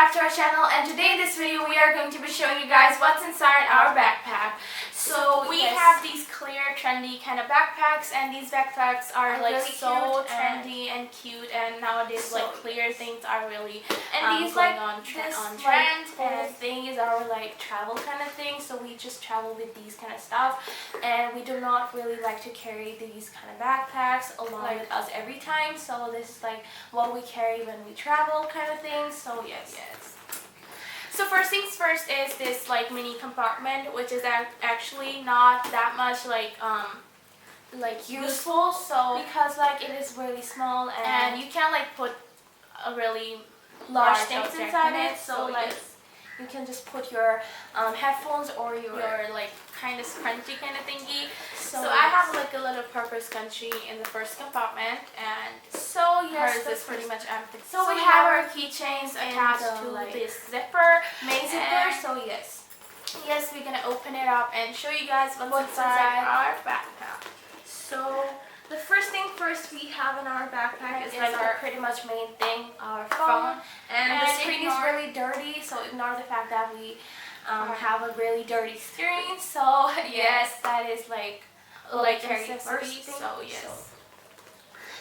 back to our channel, and today in this video we are going to be showing you guys what's inside our backpack. So we have these clear, trendy kind of backpacks, and these backpacks are like really so cute trendy and cute, and nowadays so like clear things are really and these going like on this trend. whole And thing is our like travel kind of thing, so we just travel with these kind of stuff, and we do not really like to carry these kind of backpacks along with us every time. So this is like what we carry when we travel kind of thing. So yes. So first things first is this like mini compartment, which is actually not that much like useful. So because like it is really small and you can like put a really large things inside it. So like you can just put your headphones or your like kind of scrunchy kind of thingy. So I have like a little purple scrunchie in the first compartment, and so yes, that's pretty much empty. So we have our keychains attached to this main zipper. So yes, we're gonna open it up and show you guys what's inside our backpack. So the first thing first we have in our backpack is like our pretty much main thing, our phone. And the screen is really dirty, so ignore the fact that we have a really dirty screen. So yes, that is like necessity. So yes.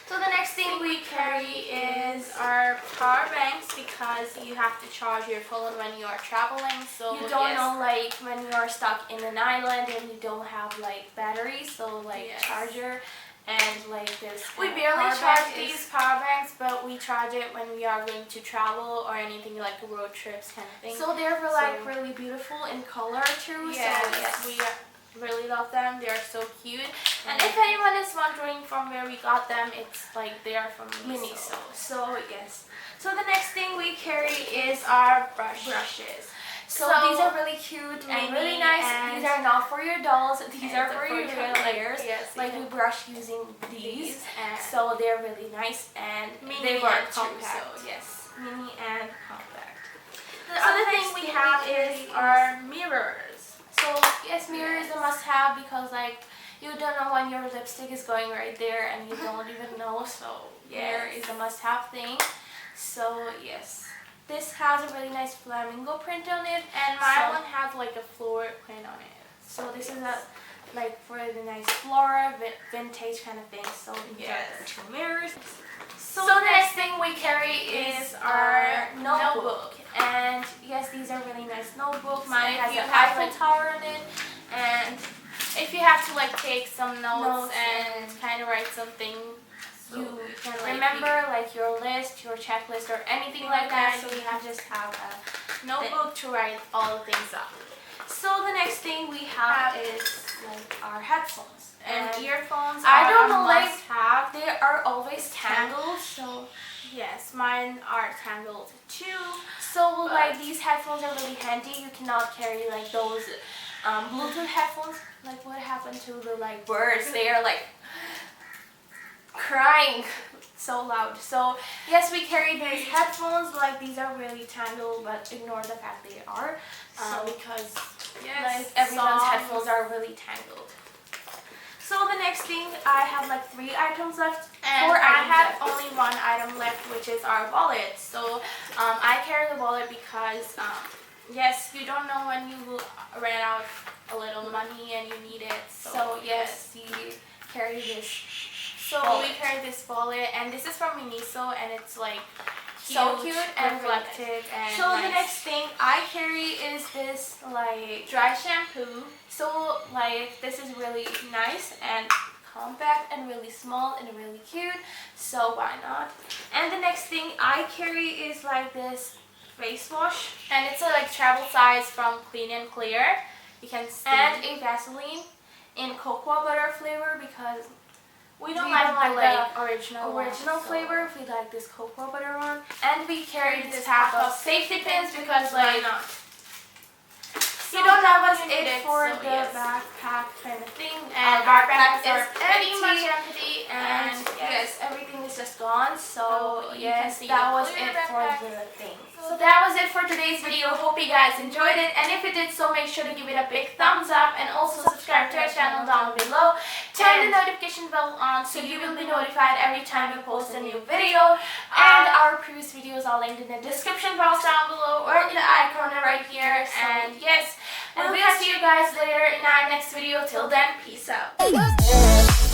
So the next thing we carry is our power banks, because you have to charge your phone when you are traveling. So you don't know like when you are stuck in an island and you don't have like batteries, so like charger. And like this, we barely charge these power banks, but we charge it when we are going to travel or anything like road trips kind of thing. So they're like really beautiful in color too. Yes, so we really love them. They are so cute. And if anyone is wondering from where we got them, it's like they are from Miniso. So yes. So the next thing we carry is our brushes. So these are really cute and really nice. These are not for your dolls. These are for your real layers. Yes, like we brush using these. So they're really nice and they work compact. So yes, mini and compact. The other thing we have is our mirrors. So yes, mirror is a must-have, because like you don't know when your lipstick is going right there and you don't even know. So mirror is a must-have thing. So yes. This has a really nice flamingo print on it, and my one has like a floral print on it. So this is a like for the nice flora vintage kind of thing. So yes, two mirrors. So the next thing we carry is our notebook, and yes, these are really nice notebooks. Mine has an Eiffel Tower on it, and if you have to like take some notes and kind of write something. You can remember like your list, your checklist, or anything like that. So you just have a notebook to write all the things up. So the next thing we have is like our headphones and earphones. I don't know, like they are always tangled. So yes, mine are tangled too. So like these headphones are really handy. You cannot carry like those Bluetooth headphones. Like what happened to the like birds? They are like crying so loud. So yes, we carry these headphones. Like these are really tangled, but ignore the fact they are, because like everyone's headphones are really tangled. So the next thing, I have like 3 items left, and I have only 1 item left, which is our wallet. So I carry the wallet because yes, you don't know when you will run out a little money and you need it. So yes, you carry this. So we carry this wallet, and this is from Miniso, and it's like so cute and reflective. And so the next thing I carry is this like dry shampoo. So like this is really nice and compact and really small and really cute. So why not? And the next thing I carry is like this face wash, and it's a like travel size from Clean and Clear. You can see. And a Vaseline in cocoa butter flavor, because we don't like the original flavor. We like this cocoa butter one. And we carry this pack of safety pins, because like you don't know what's in it for the backpack kind of thing. And our backpack is pretty much empty, and yes, everything is just gone. So yes, that was it for the thing. So that was it for today's video. Hope you guys enjoyed it, and if you did so, make sure to give it a big thumbs up, and also subscribe to our channel down below. Turn the notification bell on so you will be notified every time we post a new video, and our previous videos are linked linked in the description box down below or in the icon right here. And yes, and we'll see you guys later in our next video. Till then, peace out.